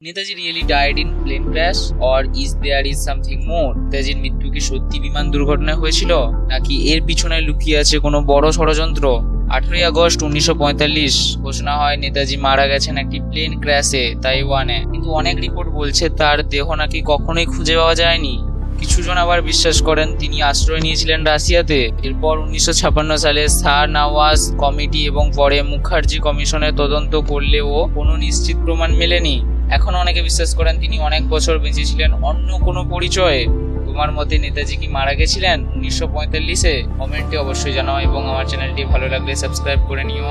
Netaji really died in plane crash or is something more? নেতাজির মৃত্যু কি সত্যি বিমান দুর্ঘটনায় হয়েছিল, নাকি এর পিছনে লুকিয়ে আছে কোনো বড় ষড়যন্ত্র? 18ই আগস্ট 1945 ঘোষণা হয় নেতাজি মারা গেছেন একটি প্লেন ক্র্যাশে তাইওয়ানে, কিন্তু অনেক রিপোর্ট বলছে তার দেহ নাকি কখনোই খুঁজে পাওয়া যায়নি। কিছুজন আবার বিশ্বাস করেন তিনি আশ্রয় নিয়েছিলেন রাশিয়াতে। এরপর 1956 সালে স্যার নওয়াজ কমিটি এবং পরে মুখার্জি কমিশনের তদন্ত করলেও কোনো নিশ্চিত প্রমাণ মেলেনি। এখন অনেকে বিশ্বাস করেন তিনি অনেক বছর বেঁচে ছিলেন অন্য কোনো পরিচয়ে। তোমার মতে নেতাজি কি মারা গেছিলেন 1945-এ? কমেন্টে অবশ্যই জানাও এবং আমার চ্যানেলটি ভালো লাগলে সাবস্ক্রাইব করে নিও।